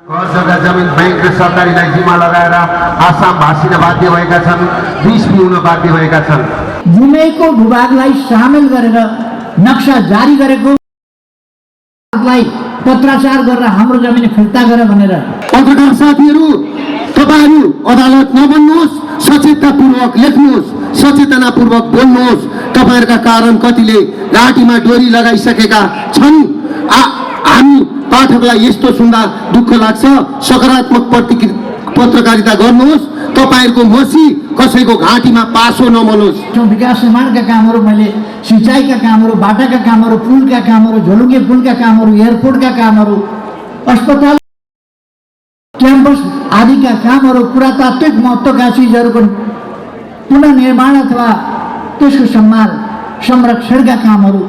घर जग्गा जमिन बैंक र सरकारीलाई जिम्मा लगाएर आसाम भाषिन बाध्य भएका छन्, विष पिउन बाध्य भएका छन्। जुमेको भूभागलाई सामेल गरेर नक्सा जारी गरेको पत्राचार गरेर हाम्रो जमिन फिर्ता गर भनेर पत्रकार साथीहरू, तपाईहरू अदालत नबन्नुहोस्, सचेततापूर्वक लेख्नुहोस्, सचेतनापूर्वक बोल्नुहोस्। तपाईहरुका कारण कतिले घाँटीमा डोरी लगाइसकेका छन्। हामी पाठकलाई यस्तो सुन्दा दुःख लाग्छ। सकारात्मक पत्रकारिता गर्नुहोस्। तपाईहरुको मसी कसैको घाँटीमा पासो नमलोस्। विकास निर्माणका कामहरू, मैले सिंचाइका कामहरू, बाटाका कामहरू, पुलका कामहरू, झोलुङ्गे पुलका कामहरू, एयरपोर्टका कामहरू, अस्पताल, क्याम्पस आदिका कामहरू, पुरातात्विक महत्त्वका चिजहरूको पुनर्निर्माण अथवा त्यसको संरक्षणका कामहरू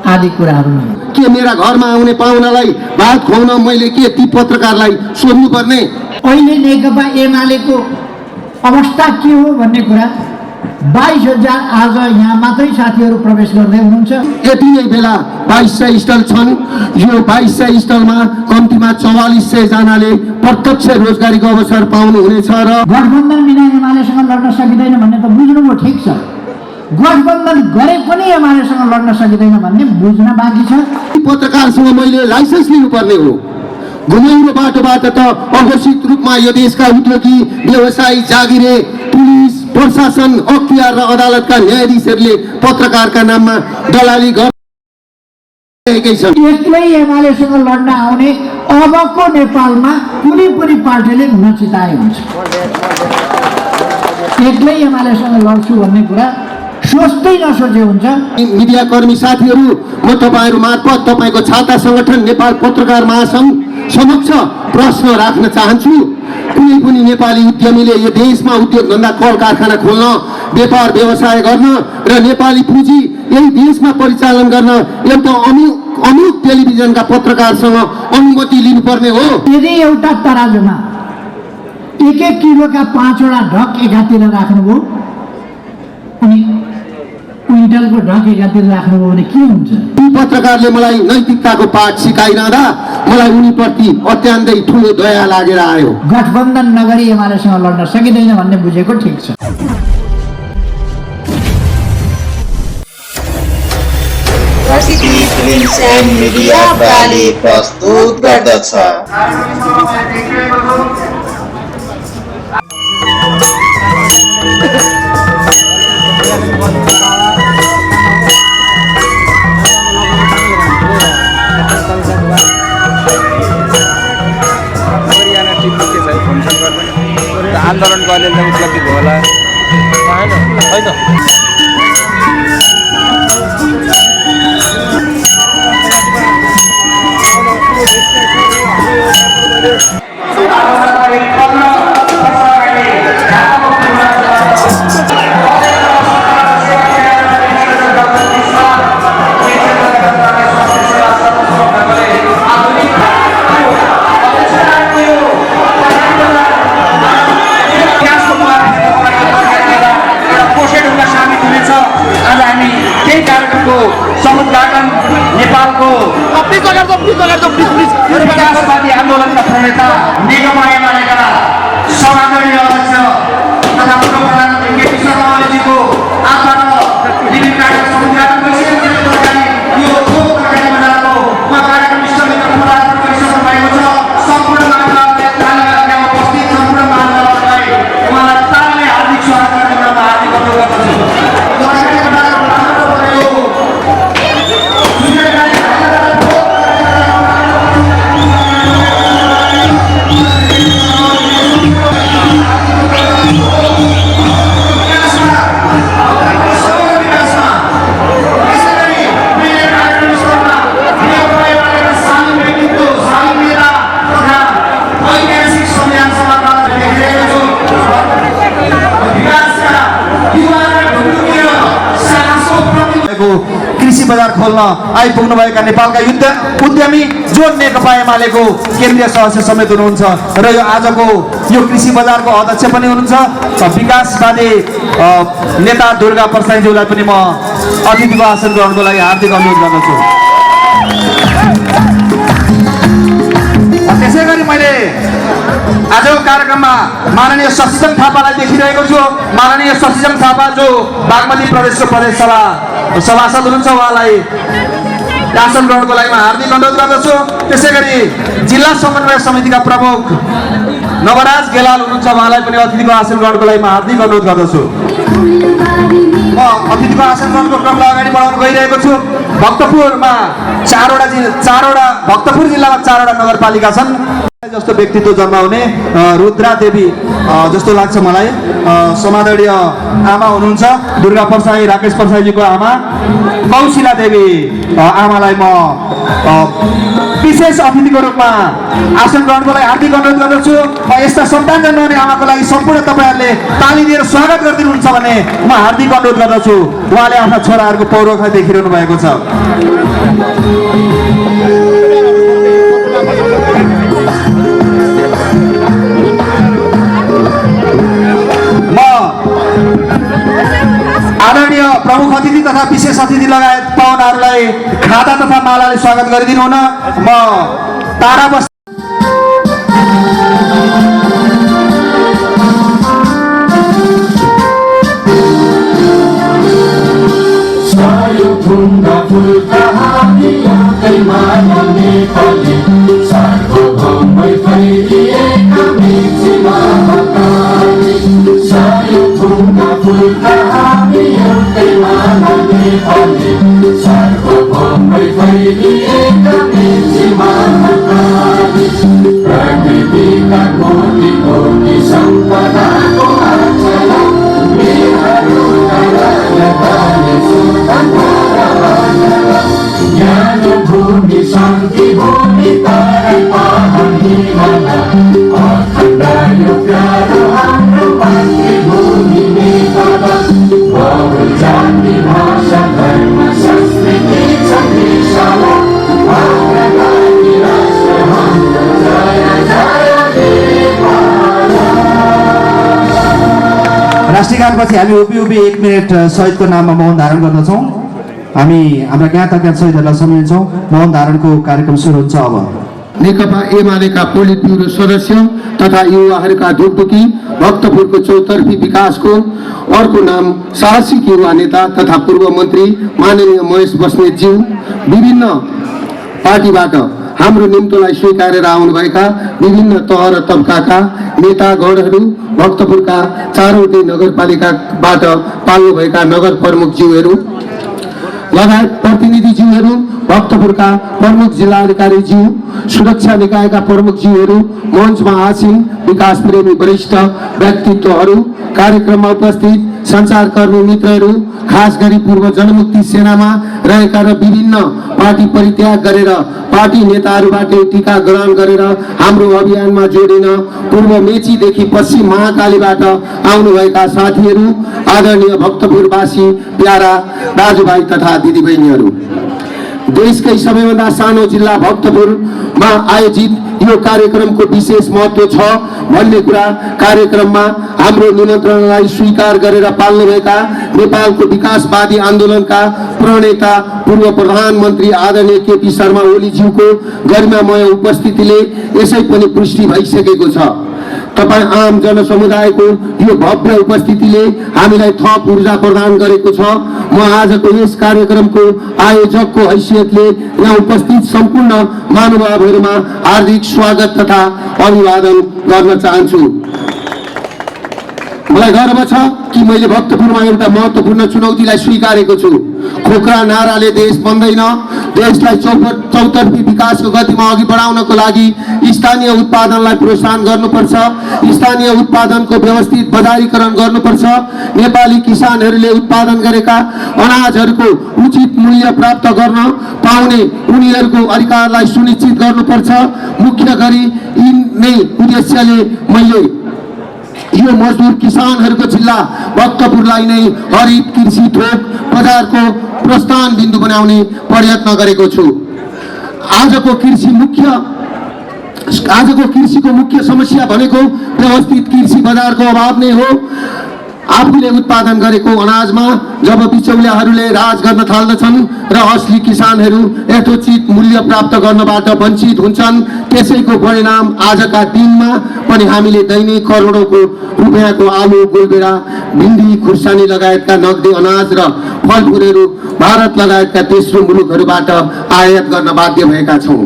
आदि कुराहरूमा के मेरा घरमा आउने पाहुनालाई भात खुवाउन मैले के ती पत्रकारलाई सोध्नु पर्ने? अहिले नेकपा एमालेको अवस्था के हो भन्ने कुरा 22,000 आज यहाँ मात्रै साथीहरू प्रवेश गर्दै हुनुहुन्छ। यति नै बेला 2200 स्टल छन्। यो 2200 स्टलमा कम्तीमा 4400 जनाले प्रत्यक्ष रोजगारीको अवसर पाउनुहुनेछ। र गठबन्धन बिना एमालेसँग लड्न सकिँदैन भन्ने त बुझ्नुभयो, ठिक छ। गठबन्धन गरे पनि एमालेसँग लड्न सकिँदैन भन्ने बुझ्न बाँकी छ। पत्रकारसँग मैले लाइसेन्स लिनुपर्ने हो। घुमाउरो बाटोबाट त अघोषित रूपमा यो देशका उद्योगी, व्यवसायी, जागिरे, पुलिस, प्रशासन, अख्तियार र अदालतका न्यायाधीशहरूले पत्रकारका नाममा दलाली गरेकै छन्। एक्लै एमालेसँग लड्न आउने अबको नेपालमा कुनै पनि पार्टीले नचिताए हुन्छ। एक्लै एमालेसँग लड्छु भन्ने कुरा सोच्दै नसोचे हुन्छ। मिडिया कर्मी साथीहरू, म तपाईहरू मार्फत तपाईको छाता संगठन नेपाल पत्रकार महासंघ समक्ष प्रश्न राख्न चाहन्छु। कुनै पनि नेपाली उद्यमीले यो देशमा उद्योग धन्दा, कल कारखाना खोल्न, व्यापार व्यवसाय गर्न र नेपाली पुँजी यही देशमा परिचालन गर्न एउटा अमुक टेलिभिजनका पत्रकारसँग अनुमति लिनुपर्ने हो। यदि एउटा तराजुमा 1-1 किलोका 5वटा ढक एकातिर राख्नुभयो अनि क्विन्टलको ढक एकातिर राख्नुभयो भने के हुन्छ? ती पत्रकारले मलाई नैतिकताको पाठ सिकाइरहँदा मलाई उनीप्रति अत्यान्तै ठुलो दया लागेर आयो। गठबन्धन नगरी एमालेसँग लड्न सकिँदैन भन्ने बुझेको ठिक छ। प्रसिद्धि फिल्म्स एन्ड मिडिया प्राली प्रस्तुत गर्दछ। आन्दोलन गर्ने उपलब्धि भयो होला होइन? नेपालको विकासवादी आन्दोलनका प्रणेता नेकपा एमालेका सभादलीय अध्यक्ष तथा पूर्व प्रधानमन्त्री केपी शर्मा ओलीजीको आत्माको विभिन्न कार्यक्रम सञ्चालन गरिसकेको यो तरकारी बजारको कार्यक्रम स्थलमा पदार्पण गरिसक्नु भएको छ। सम्पूर्ण मानवतामा उपस्थित सम्पूर्ण मानवतालाई उहाँलाई तालले हार्दिक स्वागत गर्ने क्रममा हार्दिक अनुरोध गर्दछु। कृषि बजार खोल्न आइपुग्नुभएका नेपालका उद्यमी जो नेकपा एमालेको केन्द्रीय सदस्य समेत हुनुहुन्छ र यो आजको यो कृषि बजारको अध्यक्ष पनि हुनुहुन्छ। विकासवादी नेता दुर्गा प्रसाईज्यूलाई पनि म अतिथिको आसन ग्रहणको लागि हार्दिक अनुरोध गर्दछु। त्यसै गरी मैले आजको कार्यक्रममा माननीय शशिजङ थापालाई देखिरहेको छु। माननीय शशिजङ थापा जो बागमती प्रदेशको प्रदेश सभा सभासद हुनुहुन्छ, उहाँलाई आसन ग्रहणको लागि हार्दिक अनुरोध गर्दछु। त्यसै गरी जिल्ला समन्वय समितिका प्रमुख नवराज गेलाल हुनुहुन्छ, उहाँलाई पनि अतिथिको आसन ग्रहणको लागि हार्दिक अनुरोध गर्दछु। म अतिथिको आसन ग्रहणको क्रमलाई अगाडि बढाउन गइरहेको छु। भक्तपुरमा भक्तपुर जिल्लामा 4वटा नगरपालिका छन्। जस्तो व्यक्तित्व जन्माउने रुद्रा देवी जस्तो लाग्छ मलाई। समादरणीय आमा हुनुहुन्छ दुर्गा परसाई, राकेश परसाईजीको आमा कौशिला देवी आमालाई म विशेष अतिथिको रूपमा आसन ग्रहणको लागि हार्दिक अनुरोध गर्दछु। म यस्ता सन्तान जन्माउने आमाको लागि सम्पूर्ण तपाईँहरूले ताली दिएर स्वागत गरिदिनुहुन्छ भने म हार्दिक अनुरोध गर्दछु। उहाँले आफ्ना छोराहरूको पौरखा देखिरहनु भएको छ। आदरणीय प्रमुख अतिथि तथा विशेष अतिथि लगायत पाहुनाहरूलाई खादा तथा मालाले स्वागत गरिदिनु हुन म तारा बस्ती राष्ट्रिय गानपछि हामी उभि 1 मिनट शहीदको नाममा मौन धारण गर्दछौँ। हामी हाम्रा ज्ञाता शहीदहरूलाई सम्झिन्छौँ। मौन धारणको कार्यक्रम सुरु हुन्छ अब। नेकपा एमालेका पोलिट ब्युरो सदस्य तथा युवाहरूका ढुकढुकी भक्तपुरको चौतर्फी विकासको अर्को नाम साहसिक युवा नेता तथा पूर्व मन्त्री माननीय महेश बस्नेतज्यू, विभिन्न पार्टीबाट हाम्रो निम्तोलाई स्वीकारेर आउनुभएका विभिन्न तह र तबकाका नेतागणहरू, भक्तपुरका 4वटै नगरपालिकाबाट पाल्नुभएका नगर प्रमुखज्यूहरू लगायत प्रतिनिधिज्यूहरू, भक्तपुरका प्रमुख जिल्लाधिकारीज्यू, सुरक्षा निकायका प्रमुखज्यूहरू, मञ्चमा आसीन विकास प्रेमी वरिष्ठ व्यक्तित्वहरू, कार्यक्रममा उपस्थित सञ्चारकर्मी मित्रहरू, खास गरी पूर्व जनमुक्ति सेनामा रहेका र विभिन्न पार्टी परित्याग गरेर पार्टी नेताहरूबाट टीका ग्रहण गरेर हाम्रो अभियानमा जोडिन पूर्व मेचीदेखि पश्चिम महाकालीबाट आउनुभएका साथीहरू, आदरणीय भक्तपुरवासी प्यारा दाजुभाइ तथा दिदीबहिनीहरू, देशकै सबैभन्दा सानो जिल्ला भक्तपुरमा आयोजित यो कार्यक्रमको विशेष महत्त्व छ भन्ने कुरा कार्यक्रममा हाम्रो निमन्त्रणलाई स्वीकार गरेर पाल्नुभएका नेपालको विकासवादी आन्दोलनका प्रणेता पूर्व प्रधानमन्त्री आदरणीय केपी शर्मा ओलीज्यूको गरिमामय उपस्थितिले यसै पनि पुष्टि भइसकेको छ। तपाईँ आम जनसमुदायको यो भव्य उपस्थितिले हामीलाई थप ऊर्जा प्रदान गरेको छ। म आजको यस कार्यक्रमको आयोजकको हैसियतले यहाँ उपस्थित सम्पूर्ण महानुभावहरूमा हार्दिक स्वागत तथा अभिवादन गर्न चाहन्छु। मलाई गर्व छ कि मैले भक्तपुरमा एउटा महत्त्वपूर्ण चुनौतीलाई स्वीकारेको छु। खोक्रा नाराले देश बन्दैन। देशलाई चौतर्फी विकासको गतिमा अघि बढाउनको लागि स्थानीय उत्पादनलाई प्रोत्साहन गर्नुपर्छ, स्थानीय उत्पादनको व्यवस्थित बजारीकरण गर्नुपर्छ, नेपाली किसानहरूले उत्पादन गरेका अनाजहरूको उचित मूल्य प्राप्त गर्न पाउने उनीहरूको अधिकारलाई सुनिश्चित गर्नुपर्छ। मुख्य गरी यी नै उद्देश्यले मैले यो मजदुर किसानहरूको जिल्ला भक्तपुरलाई नै हरित कृषि थोक बजारको प्रस्थान बिन्दु बनाउने प्रयत्न गरेको छु। आजको कृषिको मुख्य समस्या भनेको व्यवस्थित कृषि बजारको अभाव नै हो। आफूले उत्पादन गरेको अनाजमा जब बिचौलियाहरूले राज गर्न थाल्दछन् र असली किसानहरू यथोचित मूल्य प्राप्त गर्नबाट वञ्चित हुन्छन्, त्यसैको परिणाम आजका दिनमा पनि हामीले दैनिक करोडौँको रुपियाँको आलु, गोलबेडा, भिन्डी, खुर्सानी लगायतका नगदी अनाज र फलफुलहरू भारत लगायतका तेस्रो मुलुकहरूबाट आयात गर्न बाध्य भएका छौँ।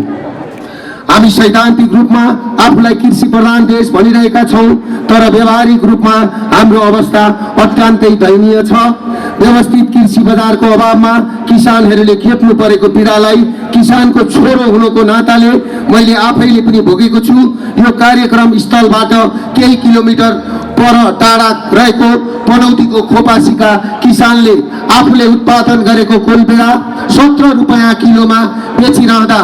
हामी सैद्धान्तिक रूपमा आफूलाई कृषि प्रधान देश भनिरहेका छौँ, तर व्यावहारिक रूपमा हाम्रो अवस्था अत्यन्तै दयनीय छ। व्यवस्थित कृषि बजारको अभावमा किसानहरूले खेप्नु परेको पीडालाई किसानको छोरो हुनुको नाताले मैले आफैले पनि भोगेको छु। यो कार्यक्रम स्थलबाट केही किलोमिटर पर टाढा रहेको पनौतीको खोपासीका किसानले आफूले उत्पादन गरेको गोलबेडा 17 रुपियाँ किलोमा बेचिरहँदा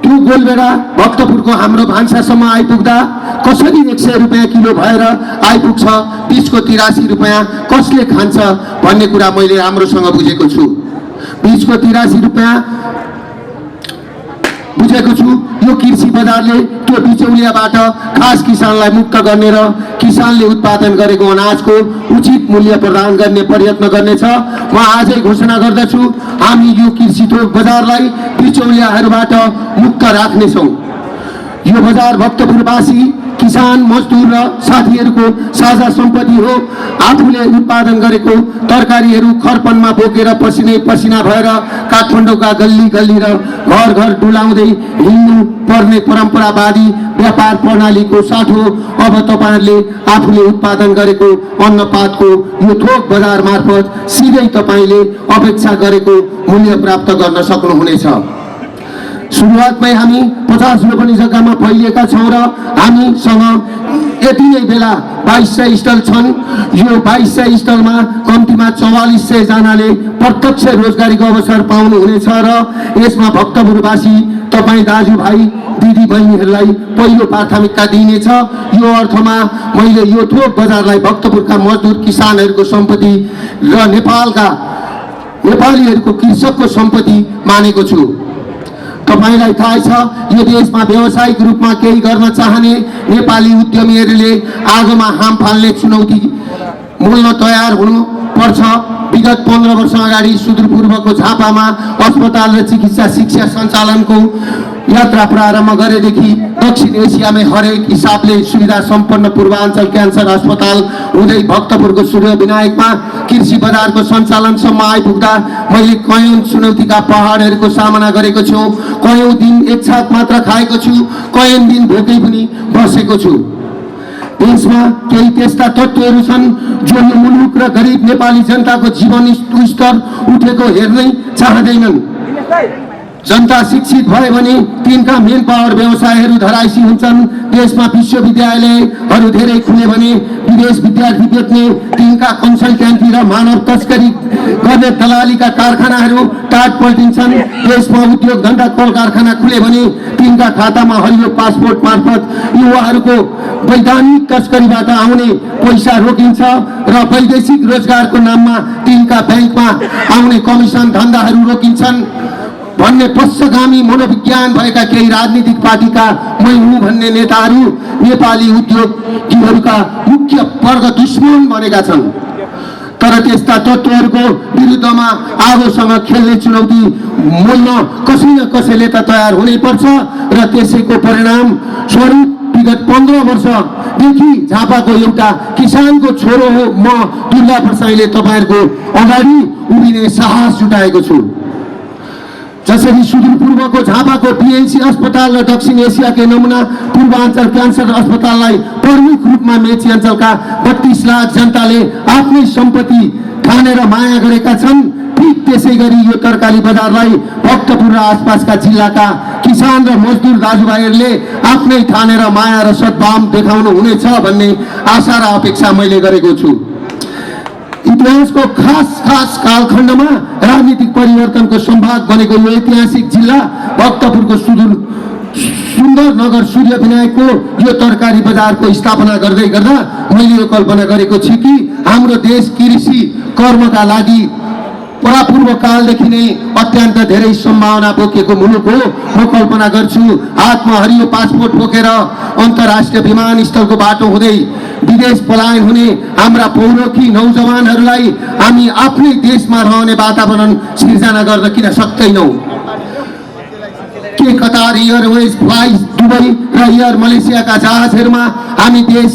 त्यो गोलबेडा भक्तपुरको हाम्रो भान्सासम्म आइपुग्दा कसरी 100 रुपियाँ किलो भएर आइपुग्छ, बीचको 83 रुपियाँ कसले खान्छ भन्ने कुरा मैले राम्रोसँग बुझेको छु। बीचको 83 रुपियाँ बुझेको छु। यो कृषि बजारले त्यो बिचौलियाबाट खास किसानलाई मुक्त गर्ने र किसानले उत्पादन गरेको अनाजको उचित मूल्य प्रदान गर्ने प्रयत्न गर्नेछ। म आजै घोषणा गर्दछु, हामी यो कृषि थोक बजारलाई बिचौलियाहरूबाट मुक्त राख्नेछौँ। यो बजार भक्तपुरवासी किसान, मजदुर र साथीहरूको साझा सम्पत्ति हो। आफूले उत्पादन गरेको तरकारीहरू खरपनमा बोकेर पसिनै पसिना भएर काठमाडौँका गल्ली गल्ली र घर घर डुलाउँदै हिँड्नु पर्ने परम्परावादी व्यापार प्रणालीको साथो अब तपाईँहरूले आफूले उत्पादन गरेको अन्नपातको यो थोक बजार मार्फत सिधै तपाईँले अपेक्षा गरेको मूल्य प्राप्त गर्न सक्नुहुनेछ। सुरुवातमै हामी 50 रोपनी जग्गामा फैलिएका छौँ र हामीसँग यति नै बेला 2200 स्टल छन्। यो 2200 स्टलमा कम्तीमा 4400 जनाले प्रत्यक्ष रोजगारीको अवसर पाउनुहुनेछ र यसमा भक्तपुरवासी तपाईँ दाजुभाइ दिदी बहिनीहरूलाई पहिलो प्राथमिकता दिइनेछ। यो अर्थमा मैले यो थोक बजारलाई भक्तपुरका मजदुर किसानहरूको सम्पत्ति र नेपालीहरूको कृषकको सम्पत्ति मानेको छु। तपाईलाई थाहा छ, यो देशमा व्यावसायिक रूपमा केही गर्न चाहने नेपाली उद्यमीहरूले आगोमा हाम फाल्ने चुनौती मोल्न तयार हुनु पर्छ। विगत 15 वर्ष अगाडि सुदूरपूर्वको झापामा अस्पताल र चिकित्सा शिक्षा सञ्चालनको यात्रा प्रारम्भ गरेदेखि दक्षिण एसियामै हरेक हिसाबले सुविधा सम्पन्न पूर्वाञ्चल क्यान्सर अस्पताल हुँदै भक्तपुरको सूर्य विनायकमा कृषि बजारको सञ्चालनसम्म आइपुग्दा मैले कयौं चुनौतीका पहाडहरूको सामना गरेको छु। कयौं दिन एक छाक मात्र खाएको छु, कयौं दिन भोकै पनि बसेको छु। देशमा केही त्यस्ता तत्त्वहरू छन् जो यो मुलुक र गरिब नेपाली जनताको जीवन स्तर उठेको हेर्नै चाहँदैनन्। जनता शिक्षित भयो भने तिनका मेन पावर व्यवसायहरू धराइसी हुन्छन्। देशमा विश्वविद्यालयहरू धेरै खुले भने विदेश विद्यार्थी बेच्ने तिनका कन्सल्टेन्सी र मानव तस्करी गर्ने दलालीका कारखानाहरू टाट पल्टिन्छन्। देशमा उद्योग धन्दा कल कारखाना खुले भने तिनका खातामा हरियो पासपोर्ट मार्फत युवाहरूको वैधानिक तस्करीबाट आउने पैसा रोकिन्छ र वैदेशिक रोजगारको नाममा तिनका ब्याङ्कमा आउने कमिसन धन्दाहरू रोकिन्छन् भन्ने पश्चगामी मनोविज्ञान भएका केही राजनीतिक पार्टीका मै हुँ भन्ने नेताहरू नेपाली उद्योगीहरूका मुख्य वर्ग दुश्मन बनेका छन्। तर त्यस्ता तत्त्वहरूको विरुद्धमा आगोसँग खेल्ने चुनौती मोल्न कसै न कसैले त तयार हुनैपर्छ र त्यसैको परिणाम स्वरूप विगत 15 वर्षदेखि झापाको एउटा किसानको छोरो हो म दुर्गा प्रसाईले तपाईँहरूको अगाडि उभिने साहस जुटाएको छु। जसरी सुदूरपूर्वको झापाको पिएनसी अस्पताल र दक्षिण एसियाकै नमुना पूर्वाञ्चल क्यान्सर अस्पताललाई प्रमुख रूपमा मेची अञ्चलका 32 लाख जनताले आफ्नै सम्पत्ति ठानेर माया गरेका छन्, ठीक त्यसै गरी यो तरकारी बजारलाई भक्तपुर र आसपासका जिल्लाका किसान र मजदुर दाजुभाइहरूले आफ्नै ठानेर माया र सद्भाव देखाउनु हुनेछ भन्ने आशा र अपेक्षा मैले गरेको छु। इतिहासको खास कालखण्डमा राजनीतिक परिवर्तनको सम्भाग बनेको यो ऐतिहासिक जिल्ला भक्तपुरको सुन्दर नगर सूर्य विनायकको यो तरकारी बजारको स्थापना गर्दै गर्दा मैले यो कल्पना गरेको छु कि हाम्रो देश कृषि कर्मका लागि परापूर्व कालदेखि नै अत्यन्त धेरै सम्भावना बोकेको मुलुक हो। म कल्पना गर्छु हातमा हरियो पासपोर्ट बोकेर अन्तर्राष्ट्रिय विमानस्थलको बाटो हुँदै विदेश पलायन हुने हाम्रा पौरखी नौजवानहरूलाई हामी आफ्नै देशमा रहने वातावरण सिर्जना गर्न किन सक्दैनौँ? के कतार एयरवेज, फ्लाइ दुबई र एयर मलेसियाका जहाजहरूमा हामी देश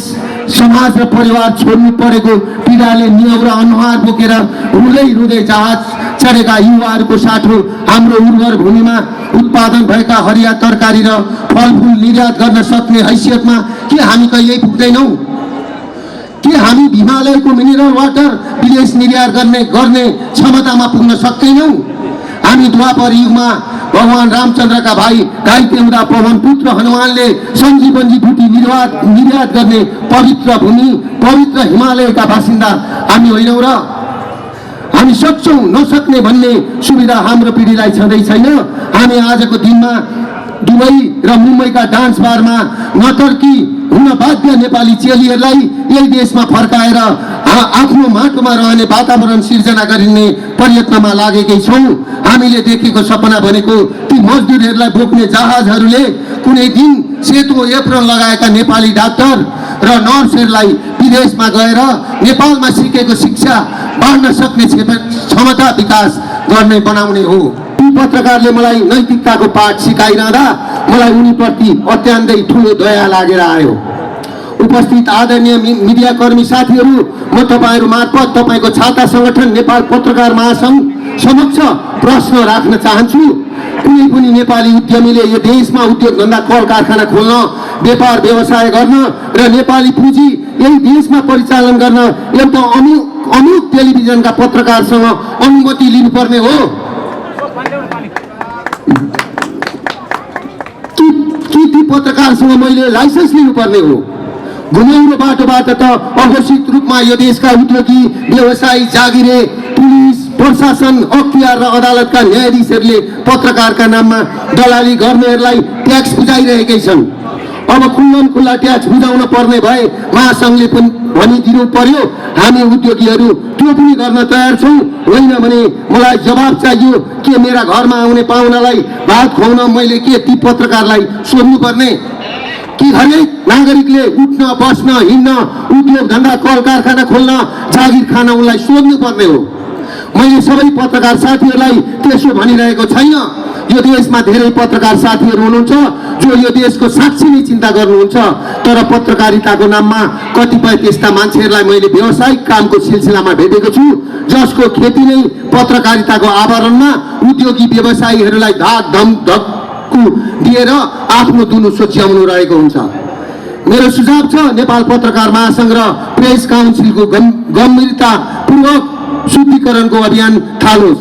समाज र परिवार छोड्नु परेको पीडाले नियम र अनुहार बोकेर रुँदै रुँदै जहाज चढेका युवाहरूको साथो हाम्रो उर्वर भूमिमा उत्पादन भएका हरिया तरकारी र फलफुल निर्यात गर्न सक्ने हैसियतमा के हामी कहिल्यै पुग्दैनौँ? के हामी हिमालयको मिनरल वाटर विदेश निर्यात गर्ने क्षमतामा पुग्न सक्दैनौँ? हामी द्वापर युगमा भगवान रामचन्द्रका भाइ गाइतेहुँदा पवन पुत्र हनुमानले सञ्जीवनी बुटी निर्यात गर्ने पवित्र भूमि, पवित्र हिमालयका बासिन्दा हामी होइनौँ र? हामी सक्छौँ नसक्ने भन्ने सुविधा हाम्रो पिँढीलाई छँदै छैन। हामी आजको दिनमा दुबई र मुम्बईका डान्स बारमा नतर्की हुन बाध्य नेपाली चेलीहरूलाई यही देशमा फर्काएर आफ्नो माटोमा रहने वातावरण सिर्जना गरिने प्रयत्नमा लागेकै छौँ। हामीले देखेको सपना भनेको ती मजदुरहरूलाई बोक्ने जहाजहरूले कुनै दिन सेतो एप्रोन लगाएका नेपाली डाक्टर र नर्सहरूलाई विदेशमा गएर नेपालमा सिकेको शिक्षा बाँड्न सक्ने क्षमता विकास गर्ने बनाउने हो। ती पत्रकारले मलाई नैतिकताको पाठ सिकाइरहँदा मलाई उनीप्रति अत्यन्तै ठुलो दया लागेर आयो। उपस्थित आदरणीय मिडियाकर्मी साथीहरू, म तपाईँहरू मार्फत तपाईँको छाता सङ्गठन नेपाल पत्रकार महासङ्घ समक्ष प्रश्न राख्न चाहन्छु। कुनै पनि नेपाली उद्यमीले यो देशमा उद्योग धन्दा कल कारखाना खोल्न, व्यापार व्यवसाय गर्न र नेपाली पुँजी यही देशमा परिचालन गर्न एउटा अमुक टेलिभिजनका पत्रकारसँग अनुमति लिनुपर्ने हो कि ती पत्रकारसँग मैले लाइसेन्स लिनुपर्ने हो? घुमाउरो बाटोबाट त अघोषित रूपमा यो देशका उद्योगी, व्यवसायी, जागिरे, पुलिस, प्रशासन, अख्तियार र अदालतका न्यायाधीशहरूले पत्रकारका नाममा दलाली गर्नेहरूलाई ट्याक्स बुझाइरहेकै छन्। अब खुल्ला ट्याक्स बुझाउन पर्ने भए महासङ्घले पनि भनिदिनु पर्यो। हामी उद्योगीहरू त्यो पनि गर्न तयार छौँ। होइन भने मलाई जवाब चाहियो के मेरा घरमा आउने पाहुनालाई भात खुवाउन मैले के ती पत्रकारलाई सोध्नुपर्ने? कि हरेक नागरिकले उठ्न, बस्न, हिँड्न, उद्योग धन्दा कल कारखाना खोल्न, जागिर खान उनलाई सोध्नुपर्ने हो? मैले सबै पत्रकार साथीहरूलाई त्यसो भनिरहेको छैन। यो देशमा धेरै पत्रकार साथीहरू हुनुहुन्छ जो यो देशको साक्षी नै चिन्ता गर्नुहुन्छ, तर पत्रकारिताको नाममा कतिपय त्यस्ता मान्छेहरूलाई मैले व्यावसायिक कामको सिलसिलामा भेटेको छु जसको खेती नै पत्रकारिताको आवरणमा उद्योगी व्यवसायीहरूलाई धक्कु दिएर आफ्नो दुनु सोच्याउनु रहेको हुन्छ। मेरो सुझाव छ नेपाल पत्रकार महासङ्घ र प्रेस काउन्सिलको गम्भीरतापूर्वक शुद्धिकरणको अभियान थालोस्।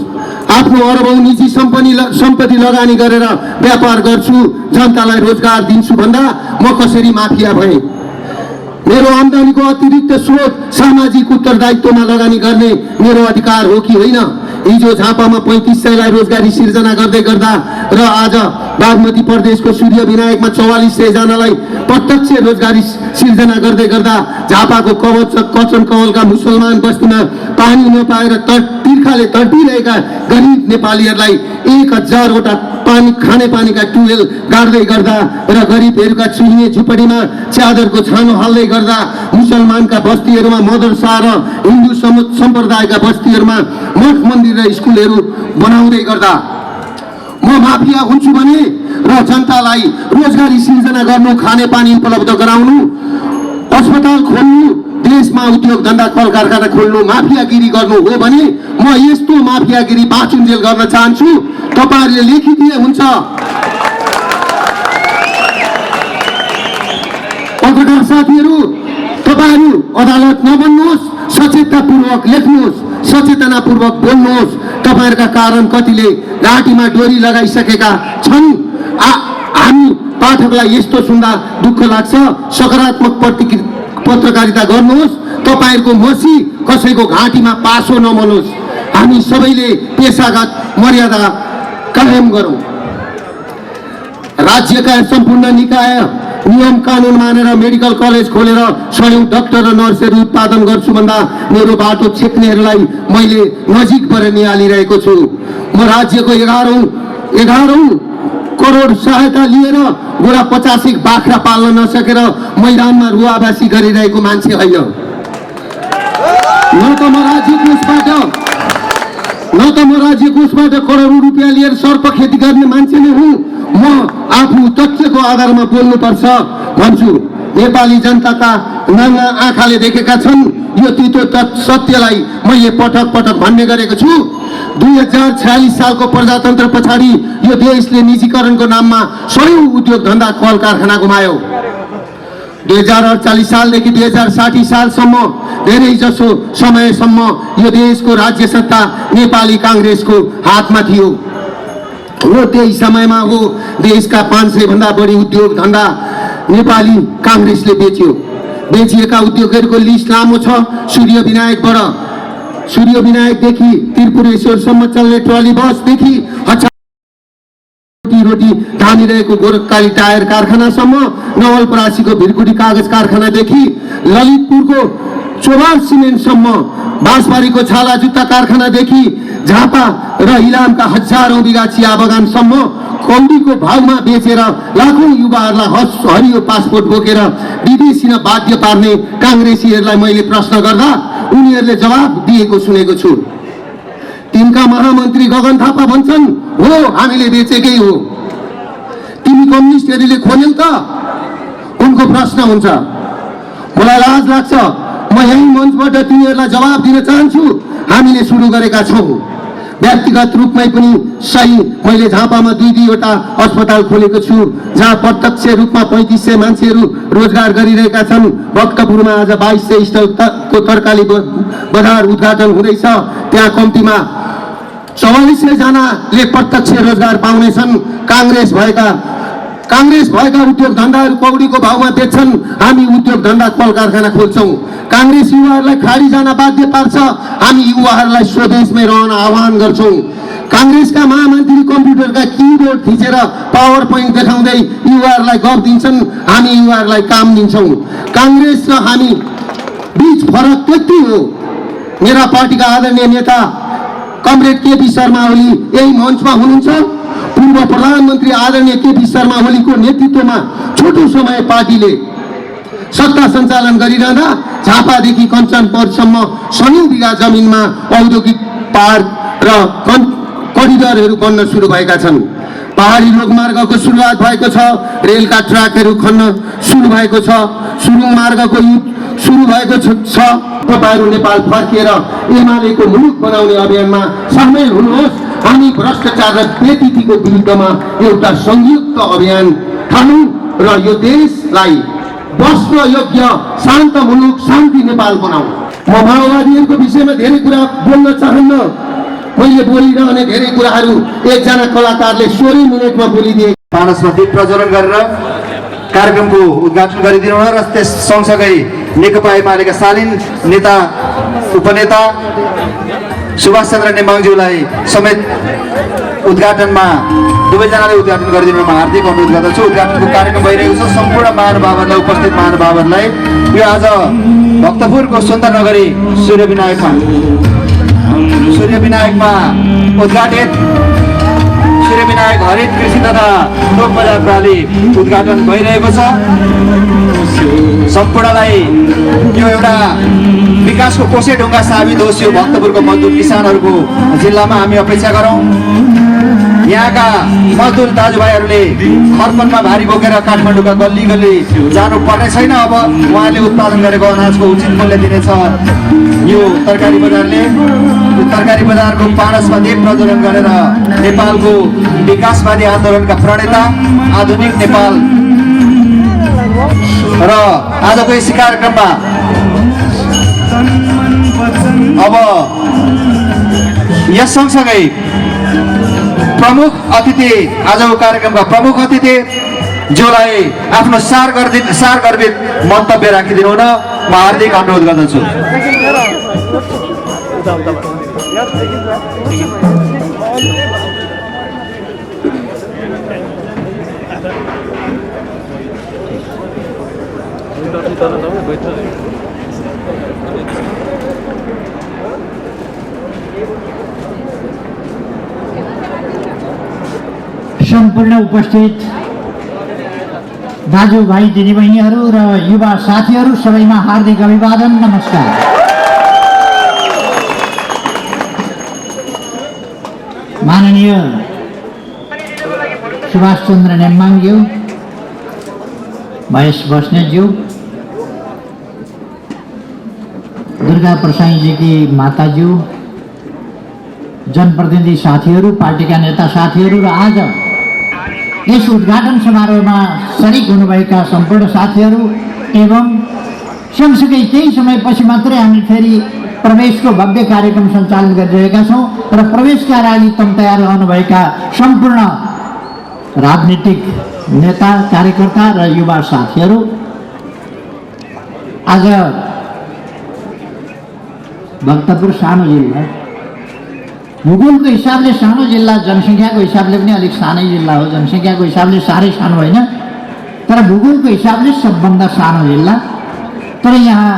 आफ्नो अरबौं निजी सम्पत्ति लगानी गरेर व्यापार गर्छु, जनतालाई रोजगार दिन्छु भन्दा म कसरी माफिया भएँ? मेरो आम्दानीको अतिरिक्त स्रोत सामाजिक उत्तरदायित्वमा लगानी गर्ने मेरो अधिकार हो कि होइन? हिजो झापामा 3500लाई रोजगारी सिर्जना गर्दै गर्दा र आज बागमती प्रदेशको सूर्य विनायकमा 4400 जनालाई प्रत्यक्ष रोजगारी सिर्जना गर्दै गर्दा झापाको कचन कवलका मुसलमान बस्तीमा पानी नपाएर तिर्खाले तडपिरहेका गरिब नेपालीहरूलाई 1000वटा खाने पानीका ट्युबवेल गाड्दै गर्दा र गरिबहरूका चुहिने झुपडीमा च्यादरको छानो हाल्दै गर्दा मुसलमानका बस्तीहरूमा मदरसा र हिन्दू सम्प्रदायका बस्तीहरूमा मठ मन्दिर र स्कुलहरू बनाउँदै गर्दा म माफिया हुन्छु भने र जनतालाई रोजगारी सिर्जना गर्नु, खाने पानी उपलब्ध गराउनु, अस्पताल खोल्नु, देशमा उद्योग धन्दा कल कारखाना खोल्नु माफियागिरी गर्नु हो भने म यस्तो माफियागिरी बाँचुन्जेल गर्न चाहन्छु। तपाईँहरूले लेखिदिए हुन्छ। पत्रकार साथीहरू, तपाईँहरू अदालत नबन्नुहोस्, सचेततापूर्वक लेख्नुहोस्, सचेतनापूर्वक बोल्नुहोस्। तपाईँहरूका कारण कतिले घाँटीमा डोरी लगाइसकेका छन्। हामी पाठकलाई यस्तो सुन्दा दुःख लाग्छ। सकारात्मक पत्रकारिता गर्नुहोस्। तपाईँहरूको मसी कसैको घाँटीमा पासो नमलोस्। हामी सबैले पेशागत मर्यादा कायम गरौँ। राज्यका सम्पूर्ण निकाय नियम कानुन मानेर मेडिकल कलेज खोलेर 100 डाक्टर र नर्सहरू उत्पादन गर्छु भन्दा मेरो बाटो छेक्नेहरूलाई मैले नजिकबाट निहालिरहेको छु। म राज्यको 11औं करोड सहायता लिएर गोरा 50 बाख्रा पाल्न नसकेर मैदानमा रुवाबासी गरिरहेको मान्छे होइन। न त म राज्य कोषबाट करोडौँ रुपियाँ लिएर सर्प खेती गर्ने मान्छे नै हुँ। म आफू तथ्यको आधारमा बोल्नुपर्छ भन्छु। नेपाली जनताका नाङ्गा आँखाले देखेका छन् यो तितो सत्यलाई मैले पटक पटक भन्ने गरेको छु। 2046 सालको प्रजातन्त्र पछाडि यो देशले निजीकरणको नाममा सयौं उद्योग धन्दा कल कारखाना गुमायो। 2048 सालदेखि 2060 सालसम्म धेरै जसो समयसम्म यो देशको राज्य सत्ता नेपाली काङ्ग्रेसको हातमा थियो। हो त्यही समयमा हो देशका 500 भन्दा बढी उद्योग धन्दा नेपाली काङ्ग्रेसले बेच्यो। बेचिएका उद्योगहरूको लिस्ट लामो छ। सूर्य विनायकदेखि त्रिपुरेश्वरसम्म चल्ने ट्रली बसदेखि रोटी धानिरहेको गोरखकाली टायर कारखानासम्म, नवलपरासीको भिरकुटी कागज कारखानादेखि ललितपुरको चोबार सिमेन्टसम्म, बाँसबारीको छाला जुत्ता कारखानादेखि झापा र इलामका हजारौं बिघा चिया बगानसम्म कौडीको भावमा बेचेर लाखौं युवाहरूलाई हरियो पासपोर्ट बोकेर विदेशी न बाध्य पार्ने काङ्ग्रेसीहरूलाई मैले प्रश्न गर्दा उनीहरूले जवाब दिएको सुनेको छु। तिनका महामन्त्री गगन थापा भन्छन् हो हामीले बेचेकै हो। तिमी कम्युनिस्टहरूले खोल्यौ त? उनको प्रश्न हुन्छ। मलाई लाज लाग्छ। म यही मञ्चबाट तिनीहरूलाई जवाब दिन चाहन्छु। हामीले सुरु गरेका छौँ। व्यक्तिगत रूपमै पनि सही मैले झापामा दुईवटा अस्पताल खोलेको छु जहाँ प्रत्यक्ष रूपमा 3500 मान्छेहरू रोजगार गरिरहेका छन्। भक्तपुरमा आज 2200 स्टलको तरकारी बजार उद्घाटन हुँदैछ। त्यहाँ कम्तीमा 4400 जनाले प्रत्यक्ष रोजगार पाउनेछन्। काङ्ग्रेस भएका उद्योग धन्दाहरू कौडीको भावमा बेच्छन्। हामी उद्योग धन्दा कल कारखाना खोल्छौँ। काङ्ग्रेस युवाहरूलाई खाडी जान बाध्य पार्छ। हामी युवाहरूलाई स्वदेशमै रहन आह्वान गर्छौँ। काङ्ग्रेसका महामन्त्री कम्प्युटरका किबोर्ड थिचेर पावर पोइन्ट देखाउँदै युवाहरूलाई गफ दिन्छन्। हामी युवाहरूलाई काम दिन्छौँ। काङ्ग्रेस र हामी बीच फरक त्यति हो। मेरा पार्टीका आदरणीय नेता कमरेड केपी शर्मा ओली यही मञ्चमा हुनुहुन्छ। पूर्व प्रधानमन्त्री आदरणीय केपी शर्मा ओलीको नेतृत्वमा छोटो समय पार्टीले सत्ता सञ्चालन गरिरहँदा झापादेखि कञ्चनपुरसम्म सयौं बिघा जमिनमा औद्योगिक पार्क र करिडरहरू बन्न सुरु भएका छन्। पहाडी लोकमार्गको सुरुवात भएको छ। रेलका ट्र्याकहरू खन्न सुरु भएको छ। सुरुङ मार्गको युद्ध सुरु भएको छ। तपाईहरू नेपाल फर्किएर एमालेको मुलुक बनाउने अभियानमा सामेल हुनुहोस्। हामी भ्रष्टाचार र बेतिथिको विरुद्धमा एउटा संयुक्त अभियान थालौँ र यो देशलाई बस्न योग्य शान्त मुलुक शान्ति नेपाल बनाऊ। म माओवादीहरूको विषयमा धेरै कुरा बोल्न चाहन्न। मैले बोलिरहने धेरै कुराहरू एकजना कलाकारले 16 मिनेटमा बोलिदिए। पानसमा दीप प्रज्वलन गरेर कार्यक्रमको उद्घाटन गरिदिनु र त्यस सँगसँगै नेकपा एमालेका शालीन नेता उपनेता सुभाष चन्द्र नेमाङज्यूलाई समेत उद्घाटनमा दुवैजनाले उद्घाटन गरिदिनुमा हार्दिक अनुरोध गर्दछु। उद्घाटनको कार्यक्रम भइरहेको छ। सम्पूर्ण महानुभावहरूलाई उपस्थित महानुभावहरूलाई यो आज भक्तपुरको सुन्दरनगरी सूर्य विनायकमा उद्घाटित सूर्य विनायक हरित कृषि तथा थोक बजार प्रणाली उद्घाटन भइरहेको छ। सम्पूर्णलाई यो एउटा विकासको कोसे ढुङ्गा साबित होस्। यो भक्तपुरको मजदुर किसानहरूको जिल्लामा हामी अपेक्षा गरौँ। यहाँका मजदुर दाजुभाइहरूले खरपनमा भारी बोकेर काठमाडौँका गल्ली गल्ली जानु पर्ने छैन। अब उहाँले उत्पादन गरेको अनाजको उचित मूल्य दिनेछ यो तरकारी बजारले। तरकारी बजारको पानसमा दीप प्रज्वलन गरेर नेपालको विकासवादी आन्दोलनका प्रणेता आधुनिक नेपाल र आजको यस कार्यक्रममा अब यस सँगसँगै प्रमुख अतिथि आजको कार्यक्रमका प्रमुख अतिथि जोलाई आफ्नो सारगर्भित मन्तव्य राखिदिनु हुन म हार्दिक अनुरोध गर्दछु। सन् सम्पूर्ण उपस्थित दाजुभाइ दिदीबहिनीहरू र युवा साथीहरू सबैमा हार्दिक अभिवादन, नमस्कार। माननीय सुभाष चन्द्र नेम्बाङज्यू, महेश बस्नेतज्यू, दुर्गा प्रसाईजीकी माताज्यू, जनप्रतिनिधि साथीहरू, पार्टीका नेता साथीहरू र आज यस उद्घाटन समारोहमा सरिक हुनुभएका सम्पूर्ण साथीहरू एवं सँगसँगै केही समयपछि मात्रै हामी फेरि प्रवेशको भव्य कार्यक्रम सञ्चालन गरिरहेका छौँ र प्रवेशका लागि तयार रहनुभएका सम्पूर्ण राजनीतिक नेता, कार्यकर्ता र युवा साथीहरू, आज भक्तपुर सानो जिल्ला, भूगोलको हिसाबले सानो जिल्ला, जनसङ्ख्याको हिसाबले पनि अलिक सानै जिल्ला हो। जनसङ्ख्याको हिसाबले साह्रै सानो होइन, तर भूगोलको हिसाबले सबभन्दा सानो जिल्ला। तर यहाँ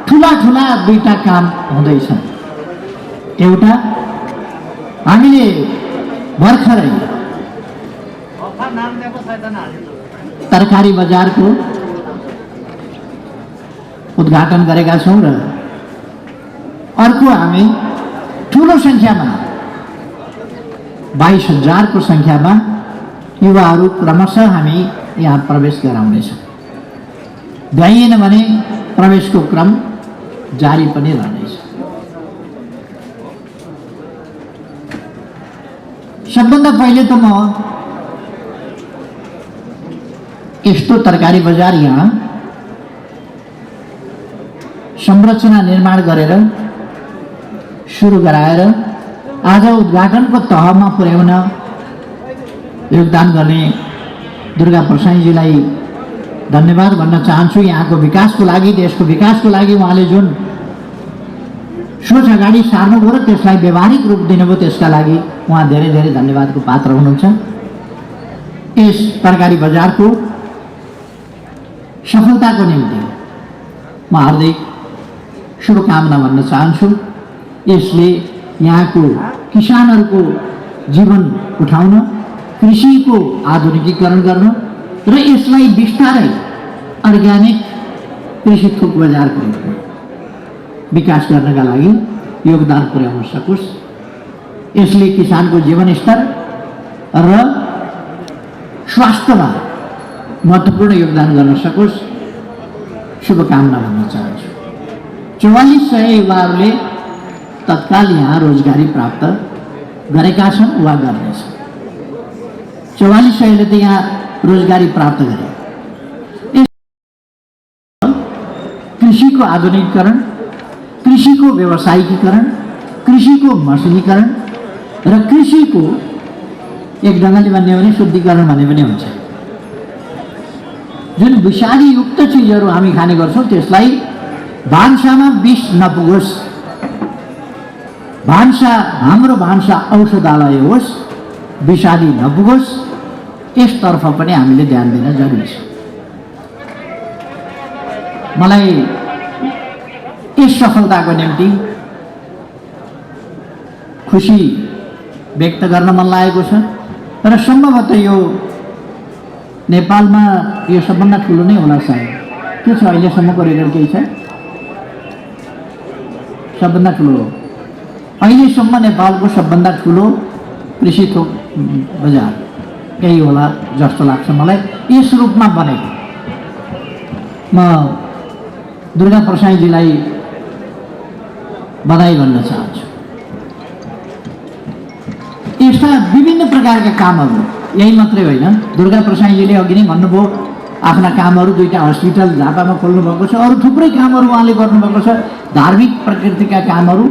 ठुला ठुला दुईटा काम हुँदैछन्। एउटा, हामीले भर्खरै तरकारी बजारको उद्घाटन गरेका छौँ र अर्को हामी ठुलो सङ्ख्यामा 22,000 को सङ्ख्यामा युवाहरू क्रमशः हामी यहाँ प्रवेश गराउनेछौँ। भ्याइएन भने प्रवेशको क्रम जारी पनि रहनेछ। सबभन्दा पहिले त म यस्तो तरकारी बजार यहाँ संरचना निर्माण गरेर सुरु गराएर आज उद्घाटनको तहमा पुर्याउन योगदान गर्ने दुर्गा प्रसाईजीलाई धन्यवाद भन्न चाहन्छु। यहाँको विकासको लागि, देशको विकासको लागि उहाँले जुन सोच अगाडि सार्नुभयो र त्यसलाई व्यवहारिक रूप दिनुभयो, त्यसका लागि उहाँ धेरै धेरै धन्यवादको पात्र हुनुहुन्छ। यस तरकारी बजारको सफलताको निम्ति म हार्दिक शुभकामना भन्न चाहन्छु। यसले यहाँको किसानहरूको जीवन उठाउन, कृषिको आधुनिकीकरण गर्न र यसलाई बिस्तारै अर्ग्यानिक कृषि थोक बजारको रूपमा विकास गर्नका लागि योगदान पुर्याउन सकोस्। यसले किसानको जीवनस्तर र स्वास्थ्यमा महत्त्वपूर्ण योगदान गर्न सकोस्, शुभकामना भन्न चाहन्छु। 4400 युवाहरूले तत्काल यहाँ रोजगारी प्राप्त गरेका छन् वा गर्नेछन्। 4400ले त यहाँ रोजगारी प्राप्त गरे। कृषिको आधुनिकीकरण, कृषिको व्यावसायिकीकरण, कृषिको मसिनीकरण र कृषिको एक ढङ्गले भन्ने भने शुद्धिकरण भन्ने पनि हुन्छ। जुन विषादीयुक्त चिजहरू हामी खाने गर्छौँ त्यसलाई भान्सामा विष नपुगोस्, भान्सा हाम्रो भान्सा औषधालय होस्, विषादी नपुगोस्, यसतर्फ पनि हामीले ध्यान दिन जरुरी छ। मलाई यस सफलताको निम्ति खुसी व्यक्त गर्न मन लागेको छ र सम्भवतः यो नेपालमा यो सबभन्दा ठुलो नै होला सायद। के छ अहिलेसम्मको रेकर्ड केही छ? सबभन्दा ठुलो अहिलेसम्म नेपालको सबभन्दा ठुलो कृषि थोक बजार यही होला जस्तो लाग्छ मलाई। यस रूपमा बनेको म दुर्गा प्रसाईजीलाई बधाई भन्न चाहन्छु। यस्ता विभिन्न प्रकारका कामहरू, यही मात्रै होइन, दुर्गा प्रसाईजीले अघि नै भन्नुभयो आफ्ना कामहरू, दुईटा हस्पिटल झापामा खोल्नु भएको छ, अरू थुप्रै कामहरू उहाँले गर्नुभएको छ, धार्मिक प्रकृतिका कामहरू,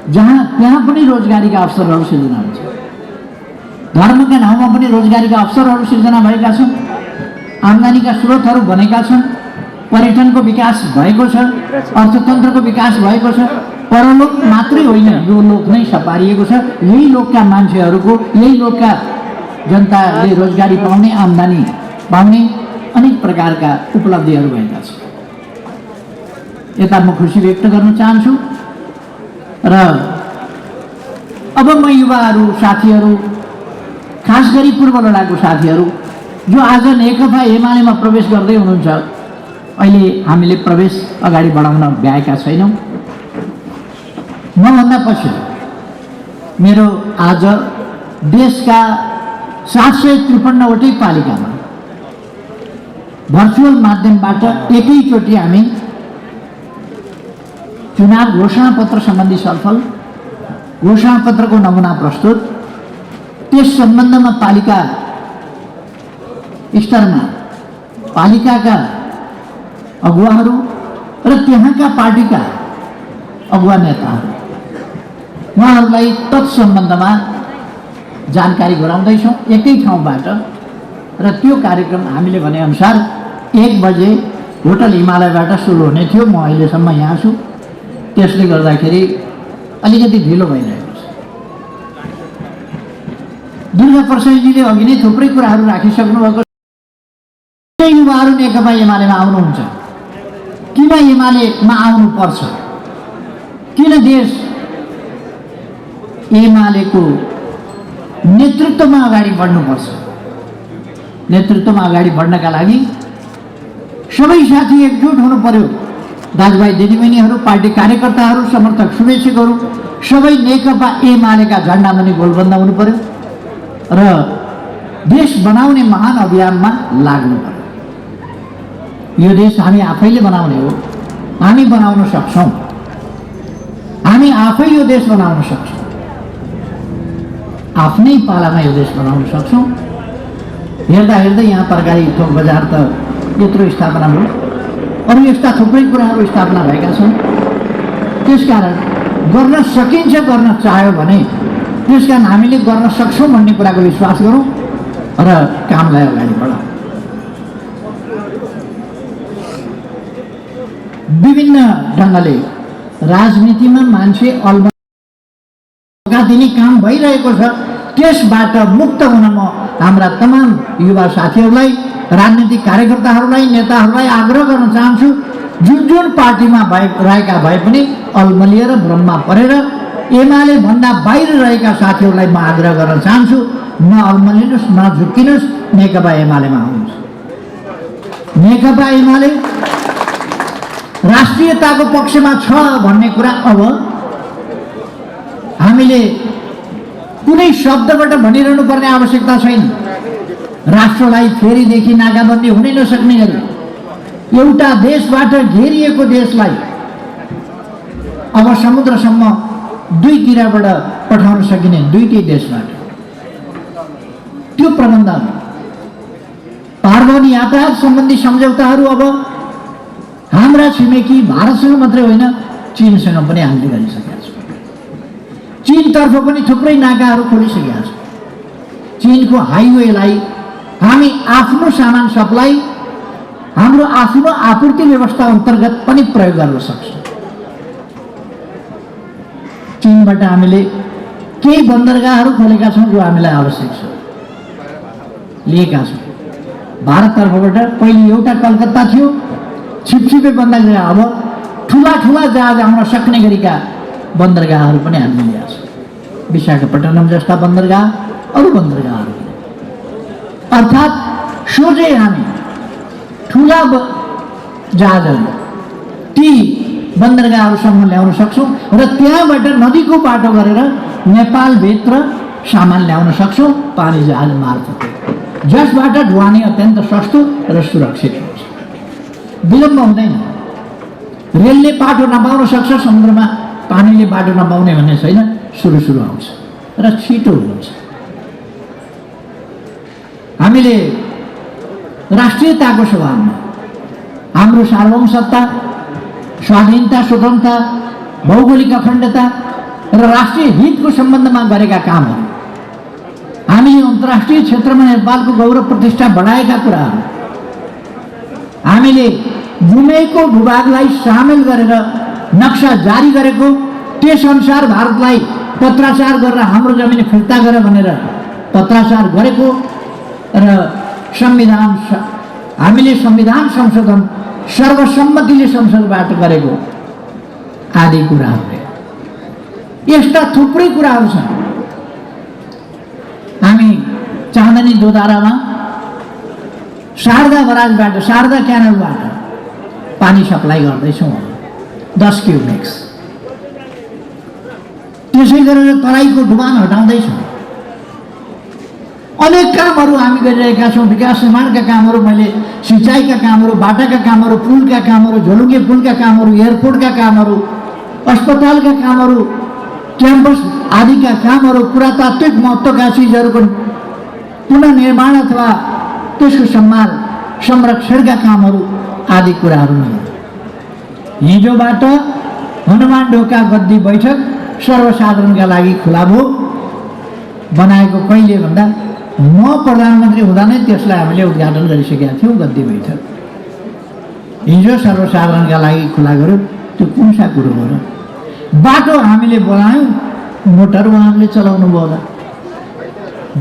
त्यहाँ पनि रोजगारीका अवसरहरू सिर्जना हुन्छ। धर्मका नाउँमा पनि रोजगारीका अवसरहरू सिर्जना भएका छन्, आम्दानीका स्रोतहरू बनेका छन्, पर्यटनको विकास भएको छ, अर्थतन्त्रको विकास भएको छ। परलोक मात्रै होइन, यो लोक नै सपारिएको छ। यही लोकका मान्छेहरूको, यही लोकका जनताले रोजगारी पाउने, आम्दानी पाउने अनेक प्रकारका उपलब्धिहरू भएका छन्। यता म खुसी व्यक्त गर्न चाहन्छु र अब म युवाहरू, साथीहरू खास गरी पूर्व लडाकु साथीहरू जो आज नेकपा एमालेमा प्रवेश गर्दै हुनुहुन्छ, अहिले हामीले प्रवेश अगाडि बढाउन भ्याएका छैनौँ। मभन्दा पछि मेरो आज देशका 753वटै पालिकामा भर्चुअल माध्यमबाट एकैचोटि हामी चुनाव घोषणापत्र सम्बन्धी छलफल, घोषणापत्रको नमुना प्रस्तुत, त्यस सम्बन्धमा पालिका स्तरमा पालिकाका अगुवाहरू र त्यहाँका पार्टीका अगुवा नेताहरू उहाँहरूलाई तत्सम्बन्धमा जानकारी गराउँदैछौँ एकै ठाउँबाट। र त्यो कार्यक्रम हामीले भनेअनुसार 1 बजे होटल हिमालयबाट सुरु हुने थियो। म अहिलेसम्म यहाँ छु, त्यसले गर्दाखेरि अलिकति ढिलो भइरहेको छ। दुर्गा प्रसादजीले अघि नै थुप्रै कुराहरू राखिसक्नु भएको छ। युवाहरू नेकपा एमालेमा आउनुहुन्छ, किन एमालेमा आउनुपर्छ, किन देश एमालेको नेतृत्वमा अगाडि बढ्नुपर्छ। नेतृत्वमा अगाडि बढ्नका लागि सबै साथी एकजुट हुनु पर्यो। दाजुभाइ दिदीबहिनीहरू, पार्टी कार्यकर्ताहरू, समर्थक शुभेच्छुकहरू सबै नेकपा एमालेका झन्डामुनि गोलबन्द हुनु पर्यो र देश बनाउने महान अभियानमा लाग्नु पर्यो। यो देश हामी आफैले बनाउने हो, हामी बनाउन सक्छौँ, हामी आफै यो देश बनाउन सक्छौँ, आफ्नै पालामा यो देश बनाउन सक्छौँ। हेर्दा हेर्दै यहाँ तरकारी थोक बजार त यत्रो स्थापना भयो, अरू यस्ता थुप्रै कुराहरू स्थापना भएका छन्। त्यसकारण गर्न सकिन्छ, गर्न चाह्यो भने त्यसकारण हामीले गर्न सक्छौँ भन्ने कुराको विश्वास गरौँ र कामलाई अगाडि बढाउँ। विभिन्न ढङ्गले राजनीतिमा मान्छे अलमगा दिने काम भइरहेको छ। त्यसबाट मुक्त हुन म हाम्रा तमाम युवा साथीहरूलाई, राजनीतिक कार्यकर्ताहरूलाई, नेताहरूलाई आग्रह गर्न चाहन्छु, जुन पार्टीमा रहेका भए पनि अलमलिएर भ्रममा परेर एमाले भन्दा बाहिर रहेका साथीहरूलाई म आग्रह गर्न चाहन्छु, नअल्मलिनुहोस्, नझुक्किनुहोस्, नेकपा एमालेमा आउनुहोस्। नेकपा एमाले राष्ट्रियताको पक्षमा छ भन्ने कुरा अब हामीले कुनै शब्दबाट भनिरहनु पर्ने आवश्यकता छैन। राष्ट्रलाई फेरिदेखि नाकाबन्दी हुनै नसक्ने गरी एउटा देशबाट घेरिएको देशलाई अब समुद्रसम्म दुईतिरबाट पठाउन सकिने, दुईटै देशबाट त्यो प्रबन्ध, पारवहन यातायात सम्बन्धी सम्झौताहरू अब हाम्रा छिमेकी भारतसँग मात्रै होइन चीनसँग पनि हामीले गरिसकेका छौँ। चीनतर्फ पनि थुप्रै नाकाहरू खोलिसकेका छौँ। चीनको हाइवेलाई हामी आफ्नो सामान सप्लाई, हाम्रो आफ्नो आपूर्ति व्यवस्था अन्तर्गत पनि प्रयोग गर्न सक्छौँ। चीनबाट हामीले केही बन्दरगाहहरू खोलेका छौँ जो हामीलाई आवश्यक छ, लिएका छौँ। भारततर्फबाट पहिले एउटा कलकत्ता थियो, छिपछिपे बन्दरगाह, अब ठुला ठुला जहाज आउन सक्ने गरीका बन्दरगाहहरू पनि हामीले ल्याएको छौँ। विशाखापट्टनम जस्ता बन्दरगाह, अरू बन्दरगाहहरू, अर्थात् सोझै हामी ठुला जहाजहरू ती बन्दरगाहहरूसम्म ल्याउन सक्छौँ र त्यहाँबाट नदीको बाटो गरेर नेपालभित्र सामान ल्याउन सक्छौँ पानी जहाज मार्फत, जसबाट ढुवानी अत्यन्त सस्तो र सुरक्षित हुन्छ, विलम्ब हुँदैन। रेलले बाटो नपाउन सक्छ, समुद्रमा पानीले बाटो नपाउने भन्ने छैन, सुरु आउँछ र छिटो हुन्छ। हामीले राष्ट्रियताको स्वभावमा हाम्रो सार्वभौमसत्ता, स्वाधीनता, स्वतन्त्रता, भौगोलिक अखण्डता र राष्ट्रिय हितको सम्बन्धमा गरेका कामहरू, हामीले अन्तर्राष्ट्रिय क्षेत्रमा नेपालको गौरव प्रतिष्ठा बढाएका कुराहरू, हामीले गुमेको भूभागलाई सामेल गरेर नक्सा जारी गरेको, त्यसअनुसार भारतलाई पत्राचार गरेर हाम्रो जमिन फिर्ता गर भनेर पत्राचार गरेको र हामीले संविधान संशोधन सर्वसम्मतिले संसदबाट गरेको आदि कुराहरू, यस्ता थुप्रै कुराहरू छन्। हामी चाँदनी दोधारामा शारदा बराजबाट शारदा क्यानलबाट पानी सप्लाई गर्दैछौँ 10 क्युमेक्स। त्यसै गरेर तराईको डुबान हटाउँदैछौँ। अनेक कामहरू हामी गरिरहेका छौँ। विकास निर्माणका कामहरू, मैले सिँचाइका कामहरू, बाटाका कामहरू, पुलका कामहरू, झोलुङ्गे पुलका कामहरू, एयरपोर्टका कामहरू, अस्पतालका कामहरू, क्याम्पस आदिका कामहरू, पुरातात्विक महत्त्वका चिजहरूको पुनर्निर्माण अथवा त्यसको सम्मान संरक्षणका कामहरू आदि कुराहरू नै। हिजोबाट हनुमान ढोका गद्दी बैठक सर्वसाधारणका लागि खुला भयो। बनाएको कहिले भन्दा म प्रधानमन्त्री हुँदा नै त्यसलाई हामीले उद्घाटन गरिसकेका थियौँ। गद्दी बैठक हिजो सर्वसाधारणका लागि खुला गर्यो। त्यो कुन सा कुरो हो र? बाटो हामीले बनायौँ, मोटर उहाँहरूले चलाउनु भयो होला,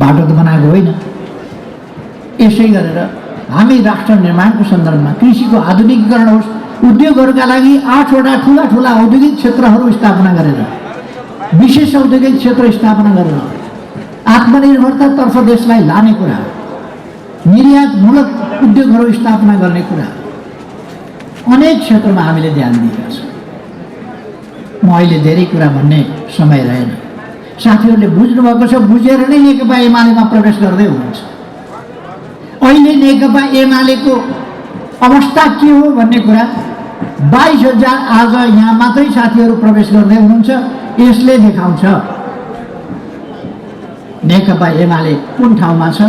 बाटो त बनाएको होइन। यसै गरेर हामी राष्ट्र निर्माणको सन्दर्भमा कृषिको आधुनिकीकरण होस्, उद्योगहरूका लागि 8वटा ठुला ठुला औद्योगिक क्षेत्रहरू स्थापना गरेर, विशेष औद्योगिक क्षेत्र स्थापना गरेर आत्मनिर्भरतातर्फ देशलाई लाने कुरा, निर्यातमूलक उद्योगहरू स्थापना गर्ने कुरा, अनेक क्षेत्रमा हामीले ध्यान दिएका छौँ। म अहिले धेरै कुरा भन्ने समय रहेन। साथीहरूले बुझ्नुभएको छ, बुझेर नै नेकपा एमालेमा प्रवेश गर्दै हुनुहुन्छ। अहिले नेकपा एमालेको अवस्था के हो भन्ने कुरा 22,000 आज यहाँ मात्रै साथीहरू प्रवेश गर्दै हुनुहुन्छ, यसले देखाउँछ नेकपा एमाले कुन ठाउँमा छ।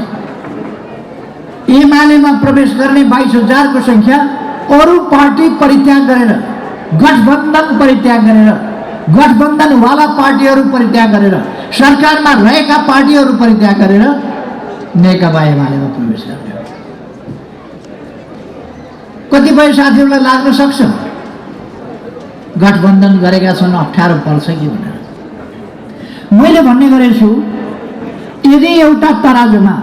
एमालेमा प्रवेश गर्ने 22,000 को सङ्ख्या अरू पार्टी परित्याग गरेर, गठबन्धन परित्याग गरेर, गठबन्धनवाला पार्टीहरू परित्याग गरेर, सरकारमा रहेका पार्टीहरू परित्याग गरेर नेकपा एमालेमा प्रवेश गर्ने। कतिपय साथीहरूलाई लाग्न सक्छ गठबन्धन गरेका छन्, अप्ठ्यारो पर्छ कि भनेर। मैले भन्ने गरेको छु, यदि एउटा तराजुमा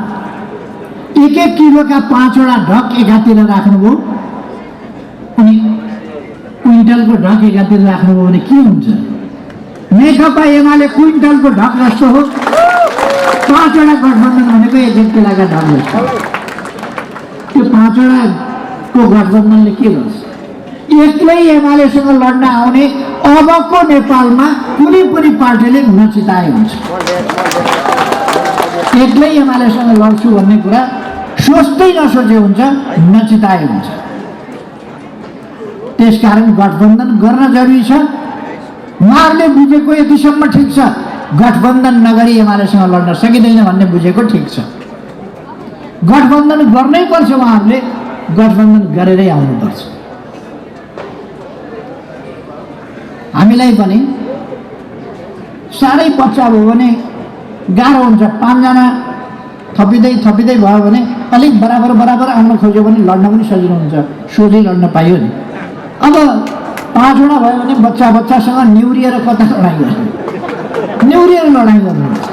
1-1 किलोका 5वटा ढक एकातिर राख्नुभयो अनि क्विन्टलको ढक एकातिर राख्नुभयो भने के हुन्छ? नेकपा एमाले क्विन्टलको ढक जस्तो हो, 5वटा गठबन्धन भनेको 1-1 किलोका ढक जस्तो। त्यो 5वटाको गठबन्धनले के गर्छ? एक्लै एमालेसँग लड्न आउने अबको नेपालमा कुनै पनि पार्टीले नचिताए हुन्छ। एक्लै एमालेसँग लड्छु भन्ने कुरा सोच्दै नसोचे हुन्छ, नचिताए हुन्छ। त्यसकारण गठबन्धन गर्न जरुरी छ। उहाँहरूले बुझेको यतिसम्म ठिक छ, गठबन्धन नगरी एमालेसँग लड्न सकिँदैन भन्ने बुझेको ठिक छ। गठबन्धन गर्नै पर्छ, उहाँहरूले गठबन्धन गरेरै आउनुपर्छ। हामीलाई पनि साह्रै पच्चा भयो भने गाह्रो हुन्छ। 5 जना थपिँदै भयो भने अलिक बराबर आउन खोज्यो भने लड्न पनि सजिलो हुन्छ, सोझै लड्न पाइयो नि। अब 5वटा भयो भने बच्चासँग निहुरिएर कता लडाइँ गर्ने, निहुरिएर लडाइँ गर्नुहुन्छ।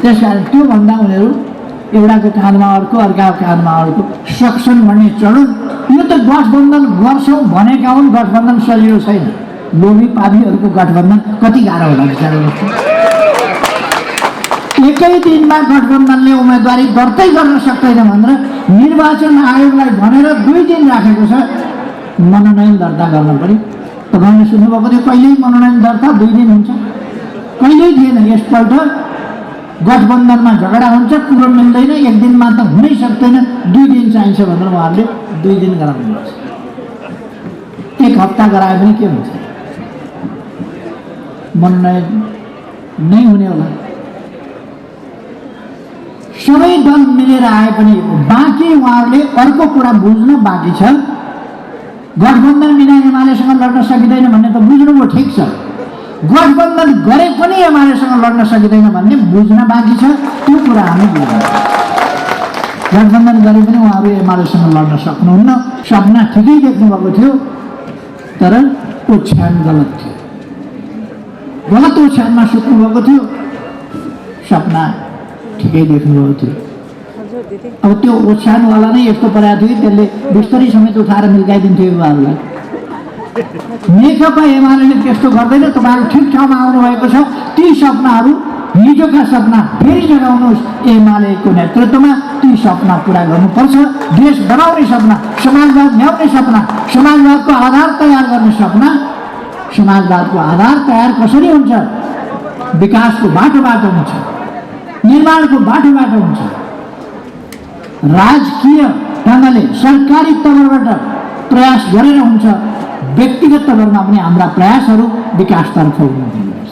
त्यसकारण त्योभन्दा उनीहरू एउटाको काँधमा अर्को, अर्काको काँधमा अर्को सक्छन् भन्ने चढुन। यो त गठबन्धन गर्छौँ भनेका हुन्, गठबन्धन सजिलो छैन। लोभी पापीहरूको गठबन्धन कति गाह्रो होला विचारहरू। एकै दिनमा गठबन्धनले उम्मेदवारी दर्तै गर्न सक्दैन भनेर निर्वाचन आयोगलाई भनेर 2 दिन राखेको छ मनोनयन दर्ता गर्न पर्यो। तपाईँले सुन्नुभएको थियो, कहिल्यै मनोनयन दर्ता 2 दिन हुन्छ, कहिल्यै थिएन। यसपल्ट गठबन्धनमा झगडा हुन्छ, कुरो मिल्दैन, 1 दिनमा त हुनै सक्दैन, 2 दिन चाहिन्छ भनेर उहाँहरूले 2 दिन गराउनुहुन्छ। 1 हप्ता गरायो भने के हुन्छ? मनोनयन नै हुने होला। सबै दल मिलेर आए पनि बाँकी उहाँहरूले अर्को कुरा बुझ्न बाँकी छ। गठबन्धन बिना एमालेसँग लड्न सकिँदैन भन्ने त बुझ्नुभयो, ठिक छ। गठबन्धन गरे पनि एमालेसँग लड्न सकिँदैन भन्ने बुझ्न बाँकी छ। त्यो कुरा हामी बुझ्छौँ। गठबन्धन गरे पनि उहाँहरू एमालेसँग लड्न सक्नुहुन्न। सपना ठिकै देख्नुभएको थियो, तर ओछ्यान गलत थियो। गलत ओछ्यानमा सुत्नुभएको थियो, सपना ठिकै देख्नुभएको थियो। अब त्यो ओछ्यानवाला नै यस्तो परेको थियो, त्यसले बिस्तरी समेत उठाएर मिल्काइदिन्थ्यो युवाहरूलाई। नेकपा एमाले त्यस्तो गर्दैन। तपाईँहरू ठिक ठाउँमा आउनुभएको छ। ती सपनाहरू हिजोका सपना फेरि जगाउनुहोस्। एमालेको नेतृत्वमा ती सपना पुरा गर्नुपर्छ। देश बनाउने सपना, समाजवाद ल्याउने सपना, समाजवादको आधार तयार गर्ने सपना। समाजवादको आधार तयार कसरी हुन्छ? विकासको बाटोबाट हुन्छ, निर्माणको बाटोबाट हुन्छ। राजकीय ढङ्गले सरकारी तवरबाट प्रयास गरेर हुन्छ, व्यक्तिगत तवरमा पनि हाम्रा प्रयासहरू विकासतर्फ हुनुपर्छ।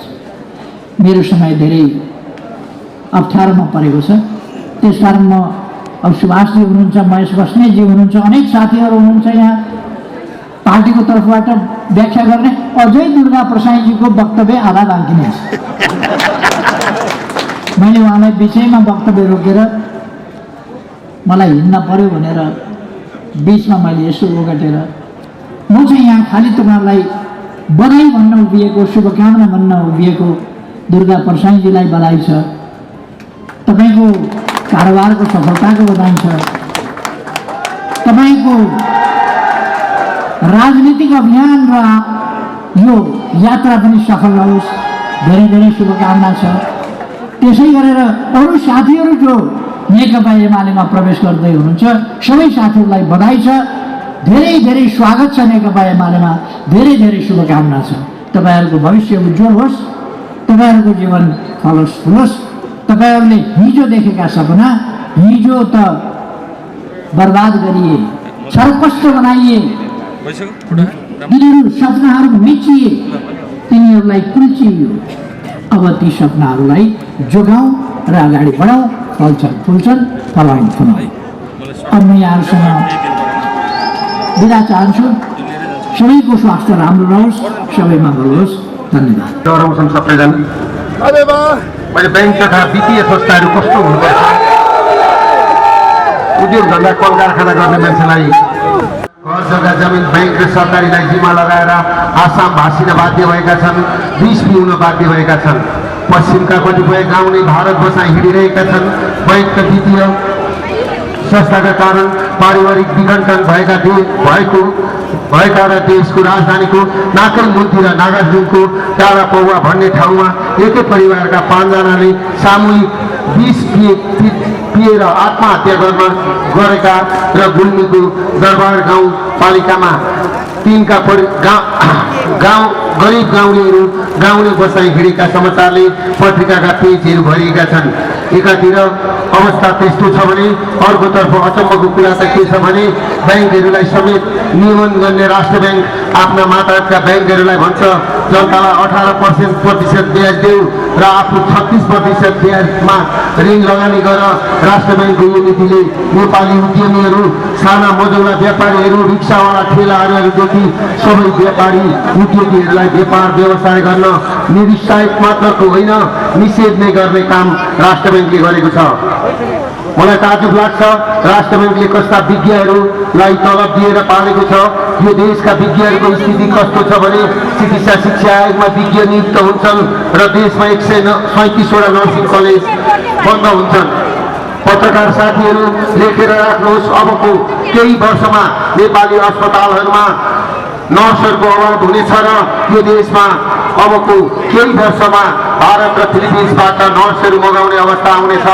मेरो समय धेरै अप्ठ्यारोमा परेको छ, त्यसकारण म अब सुभाषजी हुनुहुन्छ, महेश बस्नेतजी हुनुहुन्छ, अनेक साथीहरू हुनुहुन्छ यहाँ पार्टीको तर्फबाट व्याख्या गर्ने। अझै दुर्गा प्रसाईजीको वक्तव्य आधा बाँकी नै छ। मैले उहाँलाई बिचैमा वक्तव्य रोकेर मलाई हिँड्न पर्यो भनेर बिचमा मैले यसो ओगटेर म चाहिँ यहाँ खालि तपाईँहरूलाई बधाई भन्न उभिएको, शुभकामना भन्न उभिएको। दुर्गा प्रसाईजीलाई बधाई छ, तपाईँको कारोबारको सफलताको बधाई छ, तपाईँको राजनीतिक अभियान र यो यात्रा पनि सफल होस्, धेरै धेरै शुभकामना छ। त्यसै गरेर अरू साथीहरू जो नेकपा एमालेमा प्रवेश गर्दै हुनुहुन्छ सबै साथीहरूलाई बधाई छ, धेरै धेरै स्वागत छ नेकपा एमालेमा, धेरै धेरै शुभकामना छ। तपाईँहरूको भविष्य उज्जवल होस्, तपाईँहरूको जीवन फलोस् फुलोस्। तपाईँहरूले हिजो देखेका सपना हिजो त बर्बाद गरिए, छरपष्ट बनाइए, तिनीहरू सपनाहरू मिचिए, तिनीहरूलाई कुल्चियो। अब ती सपनाहरूलाई जोगाउँ र अगाडि बढाउँ, फल्छन् फुल्छन्, फलाउँ फलाउँ। अब म यहाँहरूसँग बिदा चाहन्छु। सबैको स्वास्थ्य राम्रो रहोस्, सबै मङ्गल होस्। धन्यवाद। डराउँछन् सबैजना। मैले ब्याङ्क तथा वित्तीय संस्थाहरू कस्तो हुनुपर्छ, उद्योग धन्दा कल कारखाना गर्ने मान्छेलाई घर जग्गा जमिन ब्याङ्क र सरकारीलाई जिम्मा लगाएर आसाम भाँसिन बाध्य भएका छन्, विष पिउन बाध्य भएका छन्। पश्चिमका कतिपय गाउँ नै भारत बसाइ हिँडिरहेका छन्। बैङ्क वित्तीय संस्थाका कारण पारिवारिक विघटन भएका र देशको राजधानीको नाकै मुन्ती र नागार्जुनको टाढा पौवा भन्ने ठाउँमा एकै परिवारका 5 जनाले सामूहिक विष पिएर आत्महत्या गरेका र गुल्मीको दरबार गाउँपालिकामा 3 का गरिब गाउँले बसाइ हिँडेका समाचारले पत्रिकाका पेजहरू भरिएका छन्। एकातिर अवस्था त्यस्तो छ भने अर्कोतर्फ अचम्मको कुरा त के छ भने ब्याङ्कहरूलाई समेत नियमन गर्ने राष्ट्र ब्याङ्क आफ्ना मातहतका ब्याङ्कहरूलाई भन्छ जनतालाई 18% ब्याज देऊ र आफ्नो 36% ब्याजमा ऋण लगानी गर। राष्ट्र ब्याङ्कको यो नीतिले नेपाली उद्यमीहरू, साना मझौला व्यापारीहरू, रिक्सावाला ठेलाहरूदेखि सबै व्यापारी उद्योगीहरूलाई व्यापार व्यवसाय गर्न निरुत्साहित मात्रको होइन, निषेध नै गर्ने काम राष्ट्र ब्याङ्कले गरेको छ। मलाई ताजुब लाग्छ राष्ट्र ब्याङ्कले कस्ता विज्ञहरूलाई तलब दिएर पालेको छ। यो देशका विज्ञहरूको स्थिति कस्तो छ भने चिकित्सा शिक्षा आयोगमा विज्ञ नियुक्त हुन्छन् र देशमा 137वटा नर्सिङ कलेज बन्द हुन्छन्। पत्रकार साथीहरू लेखेर राख्नुहोस्, अबको केही वर्षमा नेपाली अस्पतालहरूमा नर्सहरूको अभाव हुनेछ र यो देशमा अबको केही वर्षमा भारत र फिलिपिन्सबाट नर्सहरू मगाउने अवस्था आउनेछ।